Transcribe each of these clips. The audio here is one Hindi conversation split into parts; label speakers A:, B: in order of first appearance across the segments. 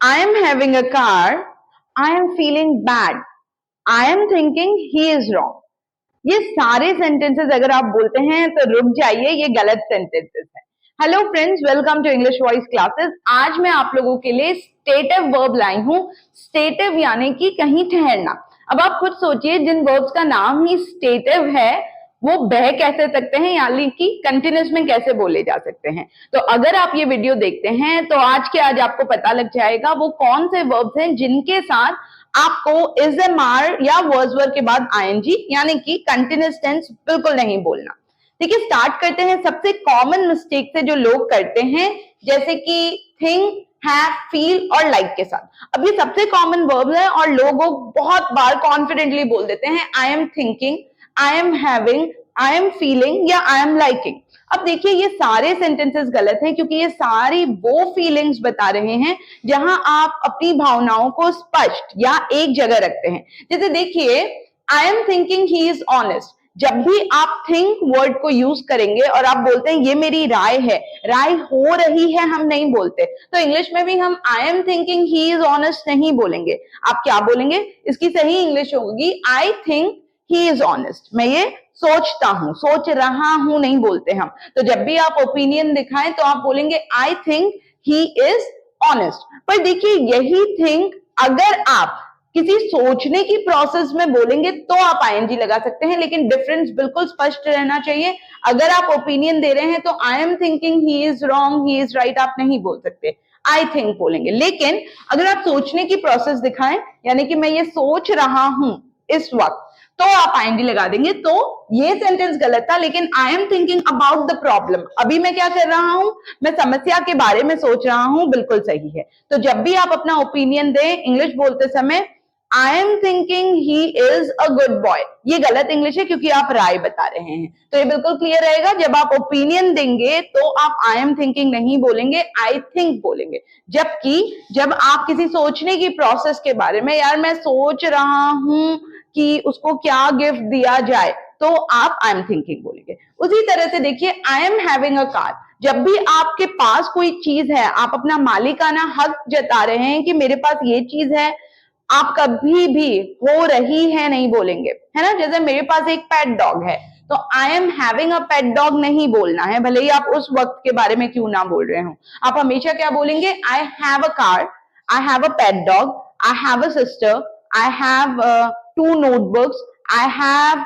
A: I am having a car, I am feeling bad, I am thinking he is wrong. ये सारे सेंटेंसेस अगर आप बोलते हैं तो रुक जाइए, ये गलत सेंटेंसेस हैं। Hello friends, welcome to English voice classes. आज मैं आप लोगों के लिए स्टेटिव वर्ब लाई हूं। स्टेटिव यानी कि कहीं ठहरना। अब आप खुद सोचिए, जिन वर्ब्स का नाम ही स्टेटिव है वो बह कैसे सकते हैं, यानी कि कंटिन्यूस में कैसे बोले जा सकते हैं। तो अगर आप ये वीडियो देखते हैं तो आज के आज आपको पता लग जाएगा वो कौन से वर्ब्स हैं जिनके साथ आपको इज एम आर या वर्स वर्ब के बाद आईएनजी यानी कि कंटिन्यूस टेंस बिल्कुल नहीं बोलना। ठीक है, स्टार्ट करते हैं सबसे कॉमन मिस्टेक से जो लोग करते हैं, जैसे कि थिंक, हैव, फील और लाइक के साथ। अब ये सबसे कॉमन वर्ब है और लोग बहुत बार कॉन्फिडेंटली बोल देते हैं I am thinking, I am having, I am feeling या आई एम लाइकिंग। अब देखिए ये सारे सेंटेंसेस गलत हैं क्योंकि ये सारी वो फीलिंग्स बता रहे हैं जहां आप अपनी भावनाओं को स्पष्ट या एक जगह रखते हैं। जैसे देखिए, I am thinking he is honest. जब भी आप थिंक वर्ड को यूज करेंगे और आप बोलते हैं ये मेरी राय है, राय हो रही है, हम नहीं बोलते। तो इंग्लिश में भी हम I am thinking he is honest नहीं बोलेंगे। आप क्या बोलेंगे? इसकी सही इंग्लिश होगी I think he is honest. मैं ये सोचता हूं, सोच रहा हूं नहीं बोलते हम। तो जब भी आप ओपिनियन दिखाएं तो आप बोलेंगे I think he is honest. पर देखिए यही थिंक अगर आप किसी सोचने की प्रोसेस में बोलेंगे तो आप आईएनजी लगा सकते हैं, लेकिन डिफरेंस बिल्कुल स्पष्ट रहना चाहिए। अगर आप ओपिनियन दे रहे हैं तो I am thinking he is wrong, he is right आप नहीं बोल सकते, आई थिंक बोलेंगे। लेकिन अगर आप सोचने की प्रोसेस दिखाएं, यानी कि मैं ये सोच रहा हूं इस वक्त, तो आप आईएनजी लगा देंगे। तो ये सेंटेंस गलत था, लेकिन I am thinking about the problem, अभी मैं क्या कर रहा हूं, मैं समस्या के बारे में सोच रहा हूं, बिल्कुल सही है। तो जब भी आप अपना ओपिनियन दें इंग्लिश बोलते समय, I am thinking he is a good boy, ये गलत इंग्लिश है क्योंकि आप राय बता रहे हैं। तो ये बिल्कुल क्लियर रहेगा, जब आप ओपिनियन देंगे तो आप आई एम थिंकिंग नहीं बोलेंगे, आई थिंक बोलेंगे। जबकि जब आप किसी सोचने की प्रोसेस के बारे में, यार मैं सोच रहा हूं कि उसको क्या गिफ्ट दिया जाए, तो आप आई एम थिंकिंग बोलेंगे। उसी तरह से देखिए, आई एम हैविंग अ कार। जब भी आपके पास कोई चीज है, आप अपना मालिकाना हक जता रहे हैं कि मेरे पास ये चीज है, आप कभी भी हो रही है नहीं बोलेंगे, है ना। जैसे मेरे पास एक पेट डॉग है, तो आई am having a pet dog नहीं बोलना है, भले ही आप उस वक्त के बारे में क्यों ना बोल रहे हो। आप हमेशा क्या बोलेंगे? I have a car, I have a pet dog, I have a sister, I have 2 notebooks, I have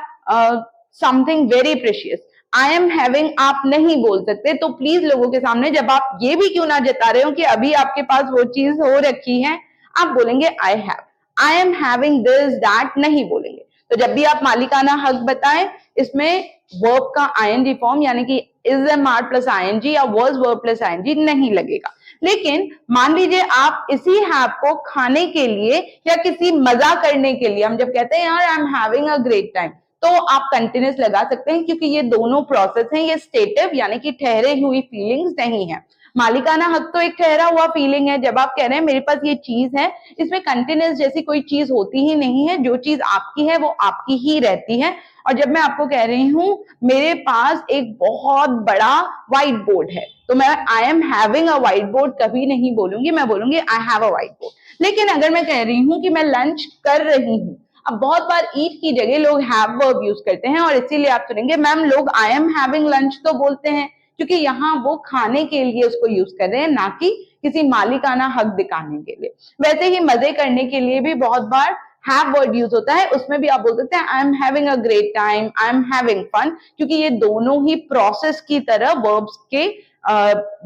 A: something very precious. I am having आप नहीं बोल सकते। तो प्लीज लोगों के सामने जब आप ये भी क्यों ना जता रहे हो कि अभी आपके पास वो चीज हो रखी है, आप बोलेंगे I have, I am having this that नहीं बोलेंगे। तो जब भी आप मालिकाना हक बताएं, इसमें वर्ब का आईएनजी फॉर्म यानी कि is am are plus ING या वर्स वर्ब प्लस आईएनजी नहीं लगेगा। लेकिन मान लीजिए आप इसी हैव को खाने के लिए या किसी मजा करने के लिए, हम जब कहते हैं यार आई am having a great time, तो आप कंटिन्यूस लगा सकते हैं क्योंकि ये दोनों प्रोसेस हैं। ये स्टेटिव यानी कि ठहरे हुई फीलिंग्स नहीं है। मालिकाना हक तो एक ठहरा हुआ फीलिंग है। जब आप कह रहे हैं मेरे पास ये चीज है, इसमें कंटिन्यूस जैसी कोई चीज होती ही नहीं है। जो चीज आपकी है वो आपकी ही रहती है। और जब मैं आपको कह रही हूं मेरे पास एक बहुत बड़ा व्हाइट बोर्ड है, तो मैं आई am having a white board कभी नहीं बोलूंगी, मैं बोलूंगी I have a white board. लेकिन अगर मैं कह रही हूं कि मैं लंच कर रही हूं, अब बहुत बार ईट की जगह लोग हैव वर्ब यूज करते हैं और इसीलिए आप सुनेंगे मैम लोग आई एम हैविंग लंच तो बोलते हैं, क्योंकि यहाँ वो खाने के लिए उसको यूज कर रहे हैं, ना कि किसी मालिकाना हक दिखाने के लिए। वैसे ही मजे करने के लिए भी बहुत बार हैव वर्ड यूज होता है, उसमें भी आप बोल सकते हैं I am having a great time, I am having fun, क्योंकि ये दोनों ही प्रोसेस की तरह वर्ब्स के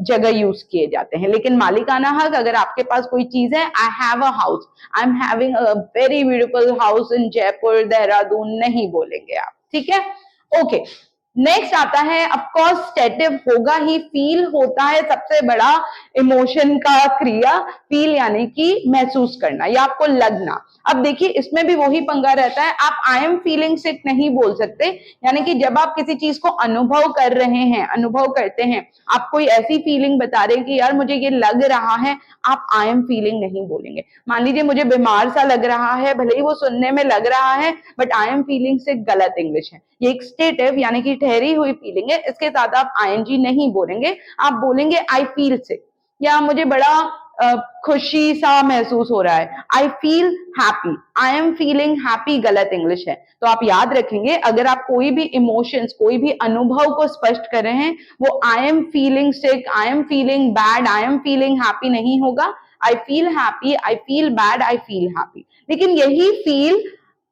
A: जगह यूज किए जाते हैं। लेकिन मालिकाना हक, अगर आपके पास कोई चीज है, I have a house, I am having a very beautiful house in Jaipur, Dehradun नहीं बोलेंगे आप। ठीक है, ओके। नेक्स्ट आता है, ऑफकोर्स स्टेटिव होगा ही। फील होता है सबसे बड़ा इमोशन का क्रिया, फील यानी कि महसूस करना या आपको लगना। अब देखिए इसमें भी वही पंगा रहता है, आप आई एम फीलिंग सिक नहीं बोल सकते, यानी कि जब आप किसी चीज को अनुभव कर रहे हैं, अनुभव करते हैं, आप कोई ऐसी फीलिंग बता रहे हैं कि यार मुझे ये लग रहा है, आप आई एम फीलिंग नहीं बोलेंगे। मान लीजिए मुझे बीमार सा लग रहा है, भले ही वो सुनने में लग रहा है, बट आई एम फीलिंग सिक गलत इंग्लिश है। ये एक स्टेटिव यानी कि ठहरी हुई फीलिंग है, इसके साथ आप आईएनजी नहीं बोलेंगे, आप बोलेंगे आई फील सिक। या मुझे बड़ा खुशी सा महसूस हो रहा है, I feel happy, I am feeling happy गलत इंग्लिश है। तो आप याद रखेंगे, अगर आप कोई भी इमोशंस, कोई भी अनुभव को स्पष्ट कर रहे हैं, वो I am feeling sick, I am feeling bad, I am feeling happy नहीं होगा। I feel happy, I feel bad, I feel happy. लेकिन यही फील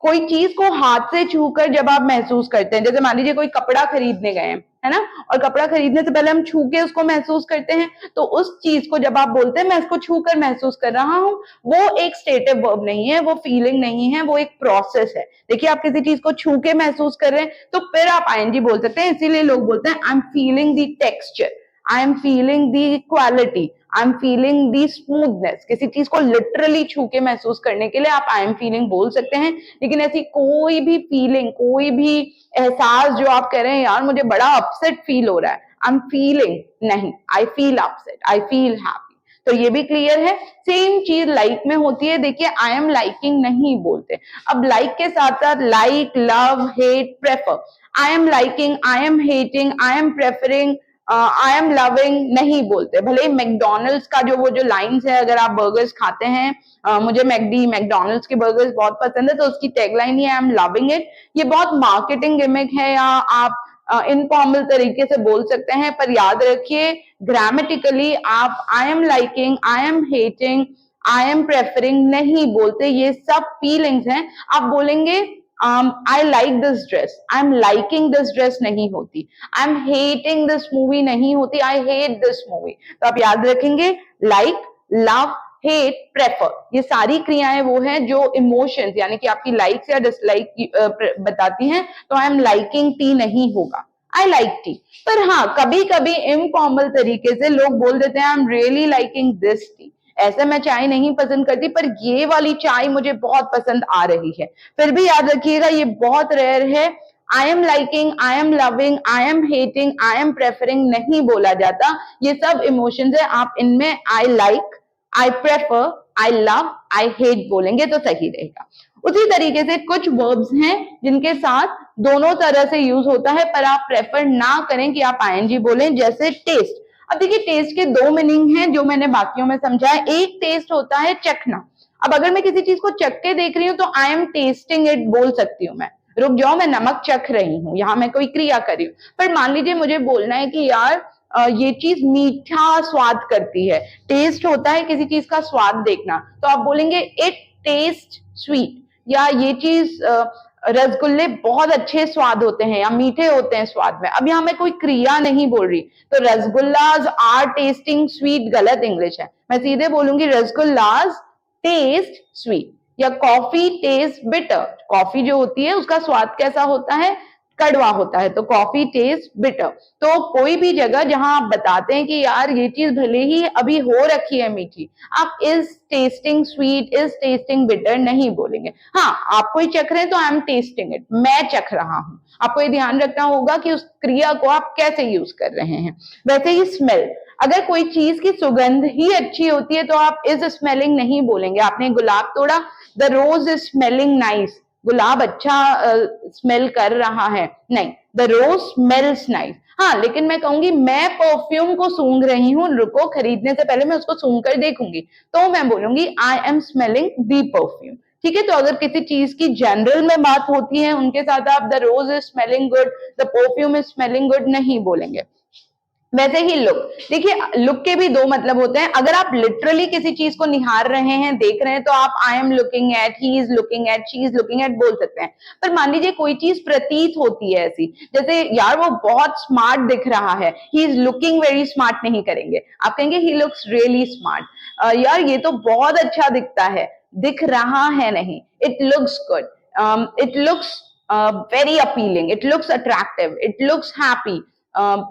A: कोई चीज को हाथ से छूकर जब आप महसूस करते हैं, जैसे मान लीजिए कोई कपड़ा खरीदने गए हैं, है ना, और कपड़ा खरीदने से पहले हम छू के उसको महसूस करते हैं, तो उस चीज को जब आप बोलते हैं मैं इसको छू कर महसूस कर रहा हूं, वो एक स्टेटिव वर्ब नहीं है, वो फीलिंग नहीं है, वो एक प्रोसेस है। देखिए, आप किसी चीज को छू के महसूस कर रहे हैं तो फिर आप आईएनजी बोल सकते हैं। इसीलिए लोग बोलते हैं I am feeling the texture, I am feeling the quality, I am feeling the smoothness. किसी चीज को लिटरली छू के महसूस करने के लिए आप आई एम फीलिंग बोल सकते हैं। लेकिन ऐसी कोई भी फीलिंग, कोई भी एहसास जो आप कह रहे हैं यार मुझे बड़ा अपसेट फील हो रहा है, आई एम फीलिंग, नहीं, I feel upset, I feel happy. तो ये भी क्लियर है। सेम चीज लाइक में होती है। देखिए, आई एम लाइकिंग नहीं बोलते। अब लाइक के साथ साथ like, love, hate, prefer, I am liking, I am hating, I am preferring, I am loving नहीं बोलते। भले ही मैकडोनल्ड्स का जो वो जो लाइन्स है, अगर आप बर्गर्स खाते हैं, मुझे मैकडोनल्ड्स के बर्गर्स बहुत पसंद है, तो उसकी tagline he I am loving it. ये बहुत मार्केटिंग गिमिक है, या आप इनफॉर्मल तरीके से बोल सकते हैं, पर याद रखिए ग्रामेटिकली आप I am liking, I am hating, I am preferring नहीं बोलते। ये सब फीलिंग्स हैं। आप बोलेंगे I like this dress, I am liking this dress नहीं होती, I am hating this movie नहीं होती, आई हेट दिस मूवी। तो आप याद रखेंगे लाइक, लव, हेट, प्रेफर, ये सारी क्रियाएं वो हैं जो इमोशंस यानी कि आपकी लाइक या डिसलाइक बताती हैं। तो आई एम लाइकिंग टी नहीं होगा, आई लाइक टी। पर हाँ, कभी कभी इनफॉर्मल तरीके से लोग बोल देते हैं I am really liking this T. ऐसे मैं चाय नहीं पसंद करती, पर ये वाली चाय मुझे बहुत पसंद आ रही है। फिर भी याद रखिएगा ये बहुत रेयर है। I am liking, I am loving, I am hating, I am preferring नहीं बोला जाता। ये सब इमोशंस है, आप इनमें I like, I prefer, I love, I hate बोलेंगे तो सही रहेगा। उसी तरीके से कुछ वर्ब्स हैं जिनके साथ दोनों तरह से यूज होता है, पर आप प्रेफर ना करें कि आप आईएनजी बोलें, जैसे टेस्ट। अब देखिए, टेस्ट के दो मीनिंग हैं जो मैंने बाकियों में समझा है। एक टेस्ट होता है चखना। अब अगर मैं किसी चीज को चख के देख रही हूँ तो आई एम टेस्टिंग इट बोल सकती हूँ मैं, रुक जाओ मैं नमक चख रही हूँ, यहाँ मैं कोई क्रिया कर रही हूँ। पर मान लीजिए मुझे बोलना है कि यार ये चीज मीठा स्वाद करती है। टेस्ट होता है किसी चीज का स्वाद देखना, तो आप बोलेंगे इट टेस्ट स्वीट, या ये चीज रसगुल्ले बहुत अच्छे स्वाद होते हैं या मीठे होते हैं स्वाद में। अब यहाँ मैं कोई क्रिया नहीं बोल रही, तो रसगुल्लाज आर टेस्टिंग स्वीट गलत इंग्लिश है। मैं सीधे बोलूंगी रसगुल्लाज टेस्ट स्वीट, या कॉफी टेस्ट बिटर। कॉफी जो होती है उसका स्वाद कैसा होता है, कड़वा होता है, तो कॉफी टेस्ट बिटर। तो कोई भी जगह जहां आप बताते हैं कि यार ये चीज भले ही अभी हो रखी है मीठी, आप is testing sweet, is testing bitter नहीं बोलेंगे। हाँ, आप कोई चख रहे हैं तो आई एम टेस्टिंग इट, मैं चख रहा हूं। आपको ये ध्यान रखना होगा कि उस क्रिया को आप कैसे यूज कर रहे हैं। वैसे ही स्मेल, अगर कोई चीज की सुगंध ही अच्छी होती है तो आप इज स्मेलिंग नहीं बोलेंगे। आपने गुलाब तोड़ा, the rose is smelling nice, गुलाब अच्छा स्मेल कर रहा है, नहीं, द रोज स्मेल्स नाइस। हाँ, लेकिन मैं कहूंगी मैं परफ्यूम को सूंघ रही हूँ, रुको खरीदने से पहले मैं उसको सूंघ कर देखूंगी, तो मैं बोलूंगी I am smelling the perfume. ठीक है, तो अगर किसी चीज की जनरल में बात होती है उनके साथ आप the rose is smelling good, the perfume is smelling good नहीं बोलेंगे। वैसे ही लुक, देखिए लुक के भी दो मतलब होते हैं। अगर आप लिटरली किसी चीज को निहार रहे हैं, देख रहे हैं, तो आप I am looking at, he is looking at, she is looking at बोल सकते हैं। पर मान लीजिए कोई चीज प्रतीत होती है ऐसी, जैसे यार वो बहुत स्मार्ट दिख रहा है, he is looking very smart नहीं करेंगे, आप कहेंगे ही लुक्स रियली स्मार्ट। यार ये तो बहुत अच्छा दिखता है, दिख रहा है नहीं, it looks good, it looks very appealing, it looks attractive, it looks happy,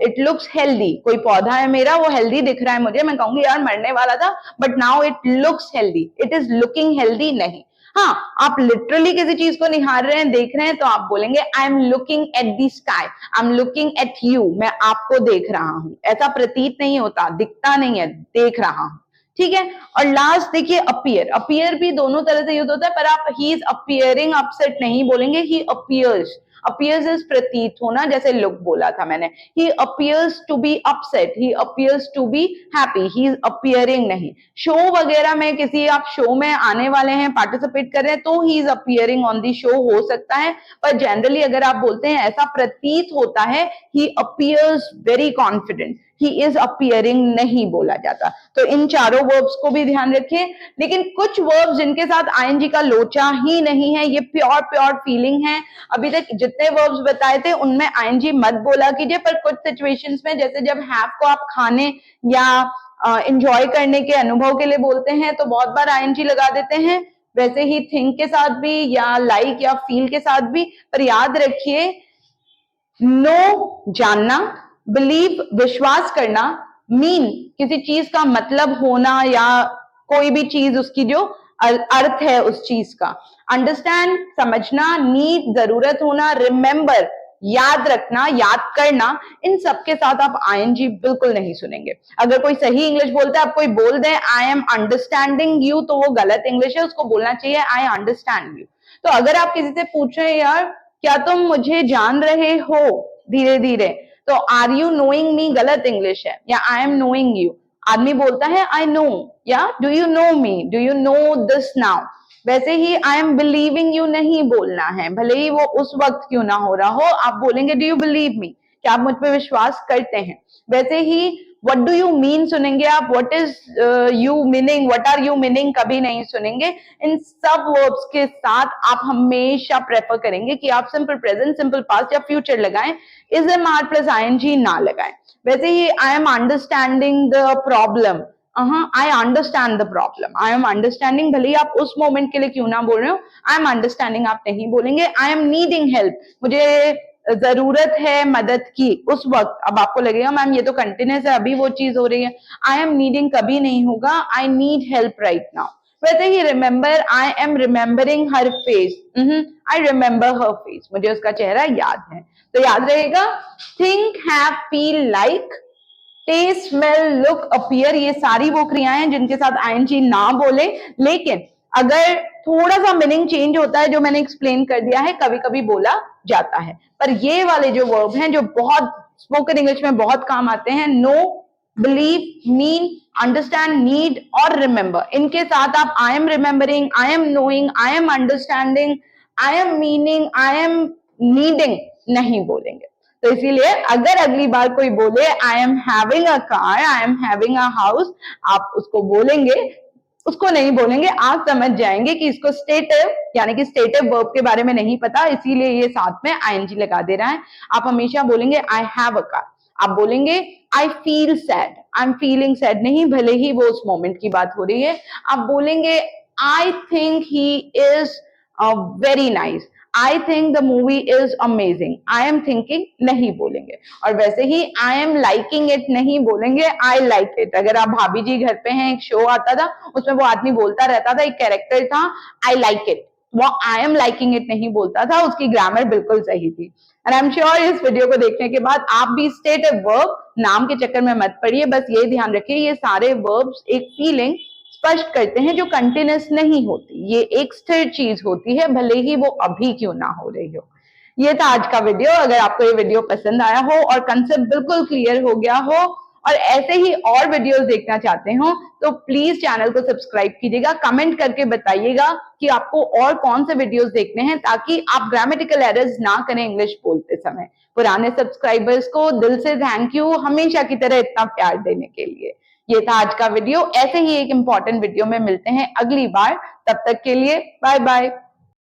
A: it looks healthy. कोई पौधा है मेरा, वो हेल्दी दिख रहा है मुझे, मैं कहूंगी यार मरने वाला था but now it looks healthy, it is looking healthy नहीं। हाँ, आप लिटरली किसी चीज को निहार रहे हैं, देख रहे हैं, तो आप बोलेंगे I am looking at the sky, I am looking at you, मैं आपको देख रहा हूं। ऐसा प्रतीत नहीं होता, दिखता नहीं है, देख रहा हूं। ठीक है, और लास्ट देखिए अपीयर, अपीयर भी दोनों तरह से यूज होता है, पर आप ही इज अपीयरिंग अपसेट नहीं बोलेंगे, ही अपीयर्स। appears is प्रतीत होना, जैसे look बोला था मैंने, he appears to be upset, he appears to be happy, he is appearing नहीं। शो वगैरह में किसी आप शो में आने वाले हैं, पार्टिसिपेट कर रहे हैं, तो he is appearing on the show हो सकता है, पर जनरली अगर आप बोलते हैं ऐसा प्रतीत होता है, he appears very confident, he is appearing नहीं बोला जाता। तो इन चारों वर्ब्स को भी ध्यान रखिए। लेकिन कुछ वर्ब्स जिनके साथ आईएनजी का लोचा ही नहीं है, ये प्योर फीलिंग है। अभी तक जितने वर्ब्स बताए थे उनमें आईएनजी मत बोला कीजिए, पर कुछ सिचुएशंस में जैसे जब हैव को आप खाने या एंजॉय करने के अनुभव के लिए बोलते हैं तो बहुत बार आईएनजी लगा देते हैं, वैसे ही थिंक के साथ भी या लाइक या फील के साथ भी। पर याद रखिए, नो जानना, बिलीव विश्वास करना, मीन किसी चीज का मतलब होना या कोई भी चीज उसकी जो अर्थ है उस चीज का, अंडरस्टैंड समझना, नीड जरूरत होना, रिमेंबर याद रखना, याद करना, इन सब के साथ आप आईएनजी बिल्कुल नहीं सुनेंगे। अगर कोई सही इंग्लिश बोलता है, आप कोई बोल दे आई एम अंडरस्टैंडिंग यू, तो वो गलत इंग्लिश है, उसको बोलना चाहिए आई अंडरस्टैंड यू। तो अगर आप किसी से पूछ रहे हैं यार क्या तुम मुझे जान रहे हो, धीरे धीरे, तो आर यू नोइंग मी गलत इंग्लिश है, या आई एम नोइंग यू। आदमी बोलता है आई नो, या do you know me, do you know this now. वैसे ही आई एम बिलीविंग यू नहीं बोलना है, भले ही वो उस वक्त क्यों ना हो रहा हो, आप बोलेंगे डू यू बिलीव मी, क्या आप मुझ पे विश्वास करते हैं। वैसे ही व्हाट डू यू मीन सुनेंगे आप, what is you meaning, what are you meaning कभी नहीं सुनेंगे। इन सब वर्ब्स के साथ आप हमेशा प्रेफर करेंगे कि आप सिंपल प्रेजेंट, सिंपल पास्ट या फ्यूचर लगाएं, is am are plus ING ना लगाएं। वैसे ही I am understanding the problem, I understand the problem, I am understanding, भले ही आप उस मोमेंट के लिए क्यों ना बोल रहे हो, आई एम अंडरस्टैंडिंग आप नहीं बोलेंगे। आई एम नीडिंग हेल्प, मुझे जरूरत है मदद की उस वक्त। अब आपको लगेगा मैम ये तो कंटिन्यूस है, अभी वो चीज हो रही है, आई एम नीडिंग कभी नहीं होगा, I need help right now. वैसे ही remember, I am remembering her face, I remember her face, मुझे उसका चेहरा याद है। तो याद रहेगा, think, have, feel, like, taste, smell, look, appear, ये सारी वो क्रियाएं हैं जिनके साथ आईएनजी ना बोले। लेकिन अगर थोड़ा सा मीनिंग चेंज होता है, जो मैंने एक्सप्लेन कर दिया है, कभी कभी बोला जाता है। पर ये वाले जो वर्ब हैं जो बहुत स्पोकन इंग्लिश में बहुत काम आते हैं, no, believe, mean, understand, need और रिमेंबर, इनके साथ आप I am remembering, I am knowing, I am understanding, I am meaning, I am needing नहीं बोलेंगे। तो इसीलिए अगर अगली बार कोई बोले I am having a car, I am having a house, आप उसको बोलेंगे, उसको नहीं बोलेंगे, आप समझ जाएंगे कि इसको स्टेटिव यानी कि स्टेटिव वर्ब के बारे में नहीं पता, इसीलिए ये साथ में आईएनजी लगा दे रहा है। आप हमेशा बोलेंगे आई हैव अ कार, आप बोलेंगे I feel sad, I am feeling sad नहीं, भले ही वो उस मोमेंट की बात हो रही है। आप बोलेंगे I think he is very nice, I think the movie is amazing, I am thinking नहीं बोलेंगे। और वैसे ही आई एम लाइकिंग इट नहीं बोलेंगे, आई लाइक इट। अगर आप भाभी जी घर पे हैं, एक शो आता था उसमें वो आदमी बोलता रहता था, एक कैरेक्टर था आई लाइक इट, वो आई एम लाइकिंग इट नहीं बोलता था, उसकी ग्रामर बिल्कुल सही थी। एंड आई एम श्योर इस वीडियो को देखने के बाद आप भी स्टेटिव वर्ब नाम के चक्कर में मत पड़िए, बस ये ध्यान रखिए ये सारे वर्ब्स एक फीलिंग स्पष्ट करते हैं जो कंटिन्यूस नहीं होती, ये एक स्थिर चीज होती है, भले ही वो अभी क्यों ना हो रही हो। ये था आज का वीडियो। अगर आपको ये वीडियो पसंद आया हो और कंसेप्ट बिल्कुल क्लियर हो गया हो और ऐसे ही और वीडियोस देखना चाहते हो तो प्लीज चैनल को सब्सक्राइब कीजिएगा, कमेंट करके बताइएगा कि आपको और कौन से वीडियोस देखने हैं, ताकि आप ग्रामेटिकल एरर्स ना करें इंग्लिश बोलते समय। पुराने सब्सक्राइबर्स को दिल से थैंक यू, हमेशा की तरह इतना प्यार देने के लिए। ये था आज का वीडियो। ऐसे ही एक इंपॉर्टेंट वीडियो में मिलते हैं अगली बार, तब तक के लिए बाय बाय।